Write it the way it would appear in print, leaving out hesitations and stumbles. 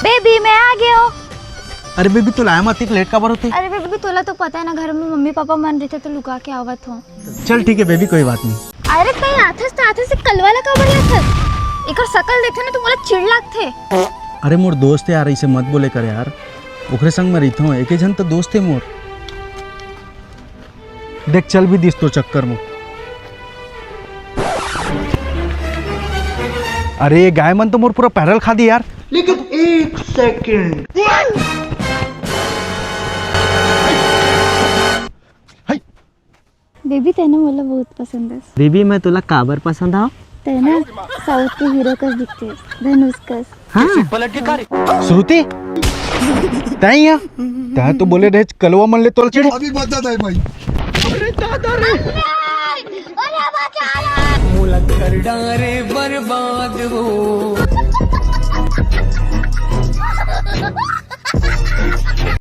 Baby मैं आ गया हूँ। अरे बेबी तू लाया मत लेट का होते। अरे बेबी तोला तो पता है ना, घर में मम्मी पापा मन रहे थे तो लुका के आवत हो। चल ठीक है बेबी, कोई बात नहीं। अरे कहीं आथस तो आथस से कलवाला का बढ़िया था। एक और शकल देखे ना तो मोला चिढ़ लागथे। अरे मोर दोस्त है यार, इसे मत बोले कर यार। ओकरे संग में रही हूँ, एक जन तो दोस्त है मोर। देख चल भी दिस तो चक्कर में। अरे गाय मन तो मोर पूरा पैरल खा दी यार। लेकिन एक सेकंड, बेबी तेना मोला बहुत पसंद है। बेबी मैं तुला काबर पसंद आओ? तेना साउथ के हीरो कस दिखते, धनुष कस। हाँ श्रुति तय या तय तो बोले रहे कलवा मन ले तोल चिड़े। अभी बता दे भाई। मुलक कर डारे बर्बाद हो।